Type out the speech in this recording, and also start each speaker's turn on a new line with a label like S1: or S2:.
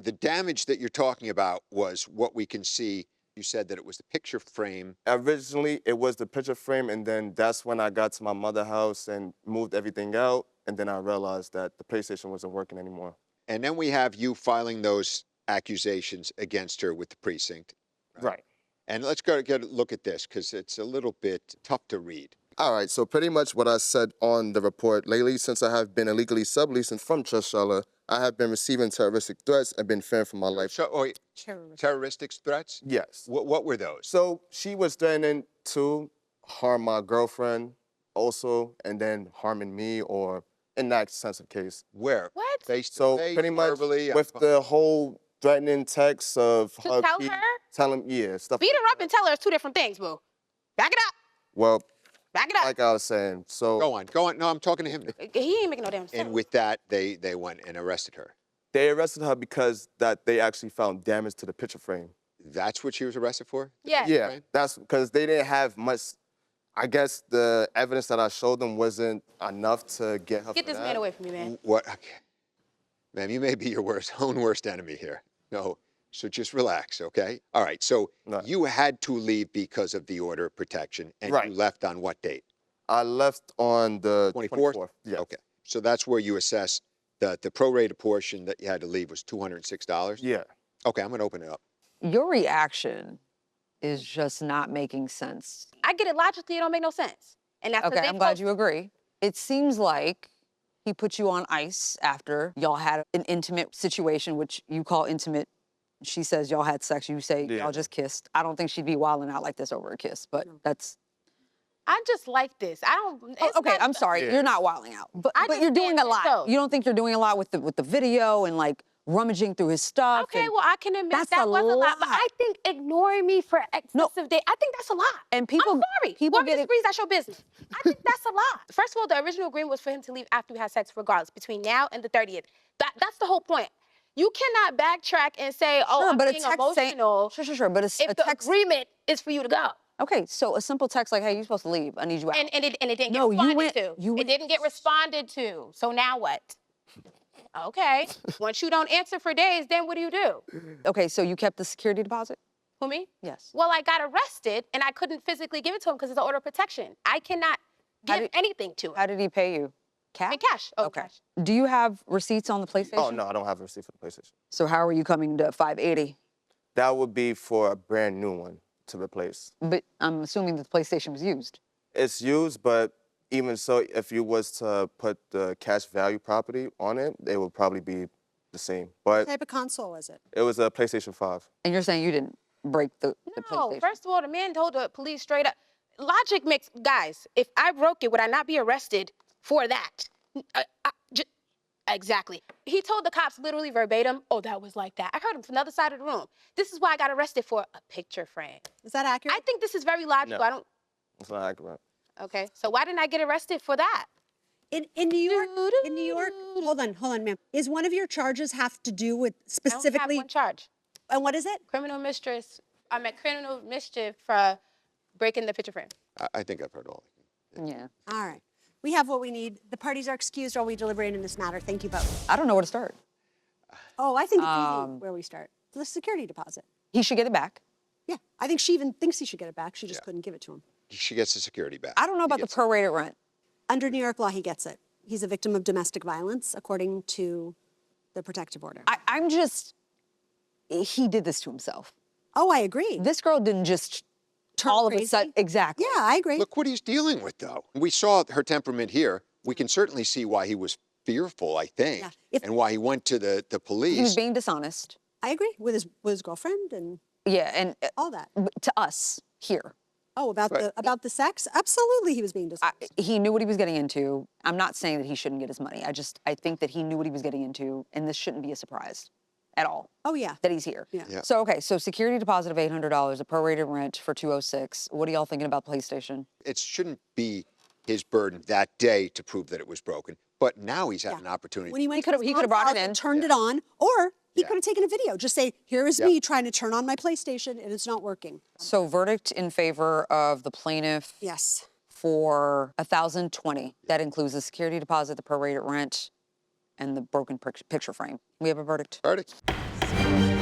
S1: And the damage that you're talking about was what we can see. You said that it was the picture frame.
S2: Originally, it was the picture frame, and then that's when I got to my mother's house and moved everything out, and then I realized that the PlayStation wasn't working anymore.
S1: And then we have you filing those accusations against her with the precinct.
S2: Right.
S1: And let's go get a look at this because it's a little bit tough to read.
S2: All right, so pretty much what I said on the report, lately, since I have been illegally subleasing from Trashella, I have been receiving terroristic threats and been fearing for my life.
S1: So, terroristic threats?
S2: Yes.
S1: What were those?
S2: So she was threatening to harm my girlfriend also, and then harming me, or in that sense of case.
S1: Where?
S3: What?
S1: Face to
S2: So
S1: face,
S2: pretty much
S1: verbally,
S2: with the whole threatening text of
S3: To tell her?
S2: tell him, yeah, stuff.
S3: Beat her up and tell her it's two different things, boo. Back it up.
S2: Well,
S3: Back it up.
S2: like I was saying, so
S1: Go on. No, I'm talking to him.
S3: He ain't making no damn sense.
S1: And with that, they went and arrested her.
S2: they arrested her because that they actually found damage to the picture frame.
S1: That's what she was arrested for?
S3: Yeah.
S2: Yeah,
S1: Frame?
S2: that's because they didn't have much. I guess the evidence that I showed them wasn't enough to get her.
S3: Get
S2: for
S3: this
S2: that.
S3: man away from me, man.
S1: What? Okay. Ma'am, you may be your own worst enemy here. No, so just relax, okay? All right, so
S2: Right.
S1: you had to leave because of the order of protection, and
S2: Right.
S1: you left on what date?
S2: I left on the
S1: 24th?
S2: Yeah.
S1: Okay, so that's where you assess the prorated portion that you had to leave was $206?
S2: Yeah.
S1: Okay, I'm gonna open it up.
S4: Your reaction is just not making sense.
S3: I get it logically, it don't make no sense. And that's
S4: Okay,
S3: what they
S4: I'm glad you agree. It seems like he put you on ice after y'all had an intimate situation, which you call intimate. She says y'all had sex. You say
S2: Yeah.
S4: y'all just kissed. I don't think she'd be wilding out like this over a kiss, but that's.
S3: I just like this. I don't. It's
S4: Okay,
S3: not-
S4: I'm sorry.
S2: Yeah.
S4: You're not wilding out, but
S3: I
S4: but
S3: just
S4: you're doing a
S3: can't
S4: lot.
S3: so.
S4: You don't think you're doing a lot with the video and like rummaging through his stuff?
S3: Okay,
S4: and,
S3: well, I can admit
S4: that's
S3: that
S4: a
S3: was a lot, but
S4: lot.
S3: I think ignoring me for excessive days, I think that's a lot.
S4: and people
S3: I'm sorry.
S4: people
S3: Whoever
S4: get it.
S3: disagrees, that's your business. I think that's a lot. First of all, the original agreement was for him to leave after we had sex, regardless, between now and the 30th. That's the whole point. You cannot backtrack and say, "Oh,
S4: Sure,
S3: I'm
S4: but a
S3: being
S4: text saying-
S3: emotional."
S4: Sure, but
S3: if
S4: a
S3: the
S4: text.
S3: agreement is for you to go,
S4: Okay, so a simple text like, "Hey, you're supposed to leave. I need you out."
S3: and it didn't
S4: No,
S3: get
S4: you
S3: responded
S4: went-
S3: to.
S4: you
S3: It
S4: went-
S3: didn't get responded to. So now what? Okay. Once you don't answer for days, then what do?
S4: Okay, so you kept the security deposit?
S3: Who, me?
S4: Yes.
S3: Well, I got arrested and I couldn't physically give it to him because it's an order of protection. I cannot
S4: How
S3: give
S4: did-
S3: anything to him.
S4: How did he pay you? Cash?
S3: In cash. Oh,
S4: Okay.
S3: cash.
S4: Do you have receipts on the PlayStation?
S2: Oh no, I don't have a receipt for the PlayStation.
S4: So how are you coming to 580?
S2: That would be for a brand new one to replace.
S4: But I'm assuming that the PlayStation was used.
S2: It's used, but even so, if you was to put the cash value property on it, it would probably be the same.
S5: What
S2: But
S5: type of console is it?
S2: it was a PlayStation 5.
S4: And you're saying you didn't break the
S3: No,
S4: PlayStation?
S3: first of all, the man told the police straight up. Logic makes, guys, if I broke it, would I not be arrested for that? Exactly. He told the cops literally verbatim, "Oh, that was like that." I heard him from the other side of the room. This is why I got arrested for a picture frame.
S5: Is that accurate?
S3: I think this is very logical.
S2: No.
S3: I don't,
S2: It's not accurate.
S3: okay. So why didn't I get arrested for that?
S5: In New York, hold on, ma'am. Is one of your charges have to do with
S3: I don't
S5: specifically,
S3: have one charge.
S5: and what is it?
S3: Criminal mistress. I'm at criminal mischief for breaking the picture frame.
S1: I think I've heard all.
S4: Yeah.
S5: All right. We have what we need. The parties are excused while we deliberate in this matter. Thank you both.
S4: I don't know where to start.
S5: Oh, I think it's easy where we start. The security deposit.
S4: He should get it back.
S5: Yeah, I think she even thinks he should get it back. She just
S1: Yeah.
S5: couldn't give it to him.
S1: She gets the security back.
S4: I don't know
S1: He
S4: about the
S1: gets it.
S4: prorated rent.
S5: Under New York law, he gets it. He's a victim of domestic violence, according to the protective order.
S4: I'm just, he did this to himself.
S5: Oh, I agree.
S4: This girl didn't just
S5: Turn
S4: all of a
S5: crazy?
S4: sudden, exactly.
S5: Yeah, I agree.
S1: Look what he's dealing with, though. We saw her temperament here. We can certainly see why he was fearful, I think,
S5: Yeah. If-
S1: and why he went to the police.
S4: He was being dishonest.
S5: I agree with his girlfriend and
S4: Yeah, and
S5: all that.
S4: to us here.
S5: Oh, about
S1: Right.
S5: the sex? Absolutely, he was being dishonest.
S4: He knew what he was getting into. I'm not saying that he shouldn't get his money. I think that he knew what he was getting into, and this shouldn't be a surprise at all
S5: Oh yeah.
S4: that he's here.
S5: Yeah.
S1: Yeah.
S4: So, okay, so security deposit of $800, a prorated rent for $206. What are y'all thinking about PlayStation?
S1: It shouldn't be his burden that day to prove that it was broken. But now he's had an opportunity.
S5: When he went
S4: He
S5: to
S4: could've-
S5: his
S4: he could've
S5: mom's
S4: brought it
S5: house and
S4: in.
S5: turned it on, or he
S1: Yeah.
S5: could have taken a video. Just say, "Here is
S1: Yeah.
S5: me trying to turn on my PlayStation, and it's not working."
S4: So, verdict in favor of the plaintiff
S5: Yes.
S4: for $1,020. That includes the security deposit, the prorated rent, and the broken picture frame. We have a verdict.
S1: Verdict.
S3: Thanks.